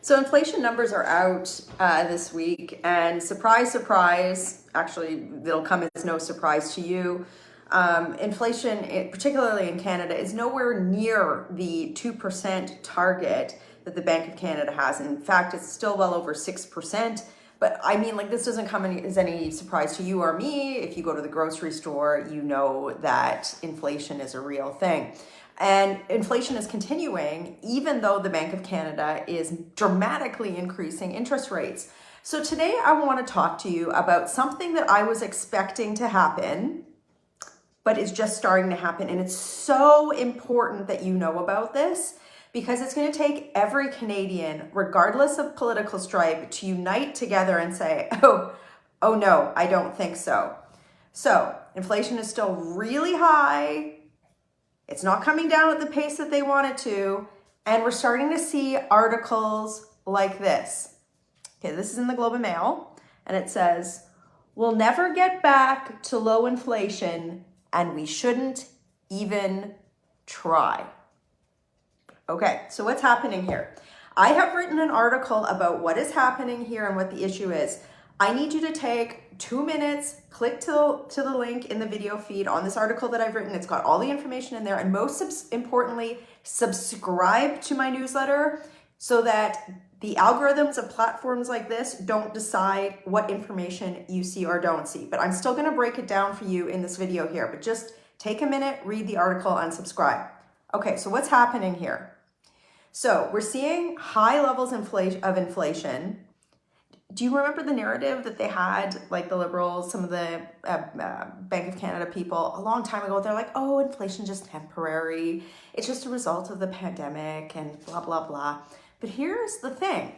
So inflation numbers are out this week, and surprise, surprise, actually, it'll come as no surprise to you. Inflation, particularly in Canada, is nowhere near the 2% target that the Bank of Canada has. In fact, it's still well over 6%. But I mean, like, this doesn't come as any surprise to you or me. If you go to the grocery store, you know that inflation is a real thing. And inflation is continuing, even though the Bank of Canada is dramatically increasing interest rates. So today I want to talk to you about something that I was expecting to happen, but is just starting to happen. And it's so important that you know about this, because it's going to take every Canadian, regardless of political stripe, to unite together and say, oh no, I don't think so. So inflation is still really high. It's not coming down at the pace that they want it to. And we're starting to see articles like this. Okay, this is in the Globe and Mail, and it says, "We'll never get back to low inflation, and we shouldn't even try." Okay, so what's happening here? I have written an article about what is happening here and what the issue is. I need you to take 2 minutes, click to the link in the video feed on this article that I've written. It's got all the information in there, and most importantly, subscribe to my newsletter so that the algorithms of platforms like this don't decide what information you see or don't see. But I'm still gonna break it down for you in this video here, but just take a minute, read the article, and subscribe. Okay, so what's happening here? So we're seeing high levels of inflation. Do you remember the narrative that they had, like the Liberals, some of the Bank of Canada people, a long time ago? They're like, oh, inflation's just temporary. It's just a result of the pandemic and blah, blah, blah. But here's the thing.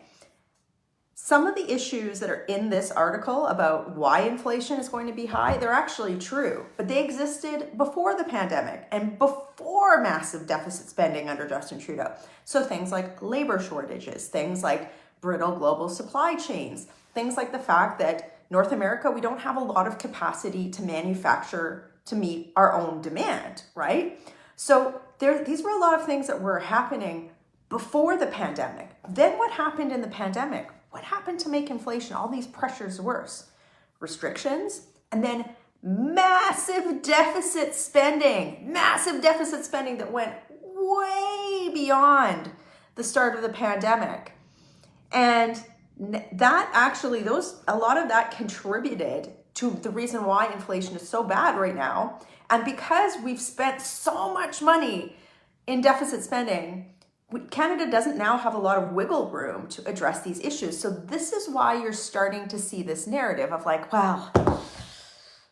Some of the issues that are in this article about why inflation is going to be high, they're actually true, but they existed before the pandemic and before massive deficit spending under Justin Trudeau. So things like labor shortages, things like brittle global supply chains, things like the fact that North America, we don't have a lot of capacity to manufacture to meet our own demand, right? So these were a lot of things that were happening before the pandemic. Then what happened in the pandemic? What happened to make inflation, all these pressures worse? Restrictions, and then massive deficit spending that went way beyond the start of the pandemic. And that actually, a lot of that contributed to the reason why inflation is so bad right now. And because we've spent so much money in deficit spending, Canada doesn't now have a lot of wiggle room to address these issues. So this is why you're starting to see this narrative of like, well,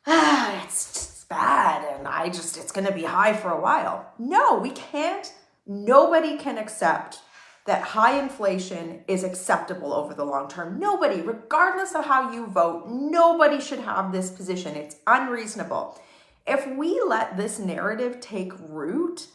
it's just bad and it's going to be high for a while. No, we can't. Nobody can accept that high inflation is acceptable over the long term. Nobody, regardless of how you vote, nobody should have this position. It's unreasonable. If we let this narrative take root,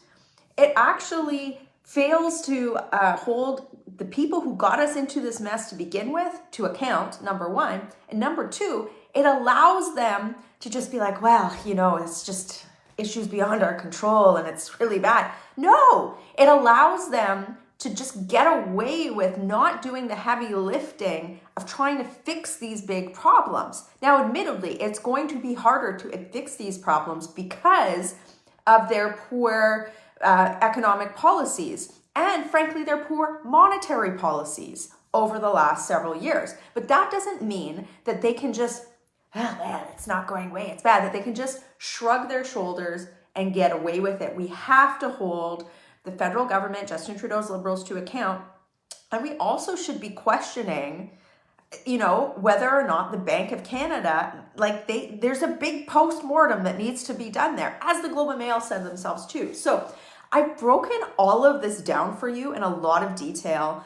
it actually fails to hold the people who got us into this mess to begin with to account, number one. And number two, it allows them to just be like, well, it's just issues beyond our control and it's really bad. No, it allows them to just get away with not doing the heavy lifting of trying to fix these big problems. Now, admittedly, it's going to be harder to fix these problems because of their poor economic policies and, frankly, their poor monetary policies over the last several years. But that doesn't mean that they can just, it's not going away, it's bad, that they can just shrug their shoulders and get away with it. We have to hold the federal government, Justin Trudeau's Liberals, to account. And we also should be questioning, whether or not the Bank of Canada, there's a big post-mortem that needs to be done there, as the Globe and Mail said themselves too. So I've broken all of this down for you in a lot of detail.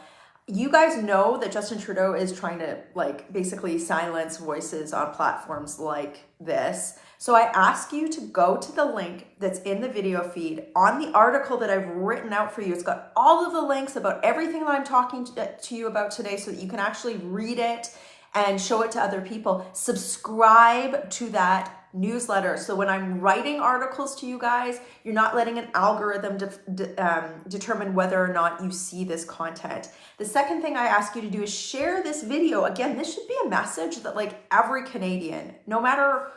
You guys know that Justin Trudeau is trying to basically silence voices on platforms like this. So I ask you to go to the link that's in the video feed on the article that I've written out for you. It's got all of the links about everything that I'm talking to you about today so that you can actually read it and show it to other people. Subscribe to that newsletter. So when I'm writing articles to you guys, you're not letting an algorithm determine whether or not you see this content. The second thing I ask you to do is share this video. Again, this should be a message that like every Canadian, no matter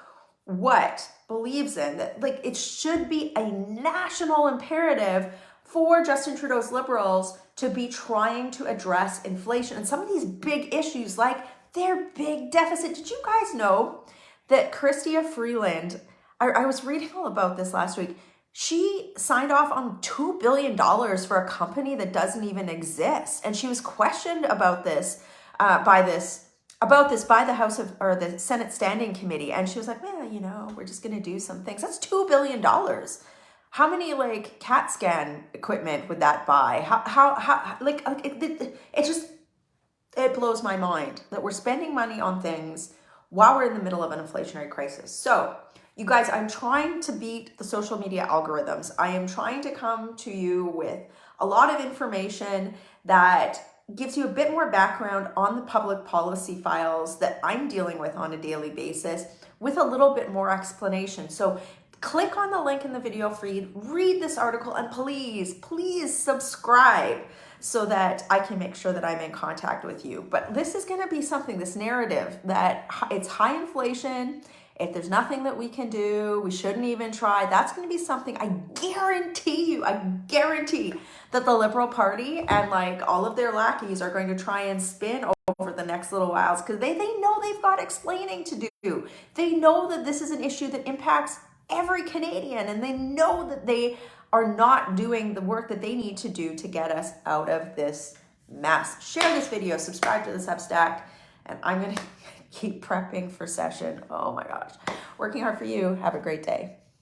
what, believes in, that like it should be a national imperative for Justin Trudeau's Liberals to be trying to address inflation and some of these big issues like their big deficit. Did you guys know that Chrystia Freeland, I was reading all about this last week, she signed off on $2 billion for a company that doesn't even exist. And she was questioned about this, by the House of, or the Senate Standing Committee. And she was like, well, you know, we're just going to do some things. That's $2 billion. How many like CAT scan equipment would that buy? How like it blows my mind that we're spending money on things while we're in the middle of an inflationary crisis. So you guys, I'm trying to beat the social media algorithms. I am trying to come to you with a lot of information that gives you a bit more background on the public policy files that I'm dealing with on a daily basis with a little bit more explanation. So click on the link in the video feed, read this article, and please subscribe so that I can make sure that I'm in contact with you. But this is going to be something, this narrative that it's high inflation. If there's nothing that we can do, we shouldn't even try. That's going to be something I guarantee that the Liberal Party and like all of their lackeys are going to try and spin over the next little whiles, because they know they've got explaining to do. They know that this is an issue that impacts every Canadian, and they know that they are not doing the work that they need to do to get us out of this mess. Share this video, subscribe to the Substack, and I'm going to keep prepping for session. Oh my gosh. Working hard for you. Have a great day.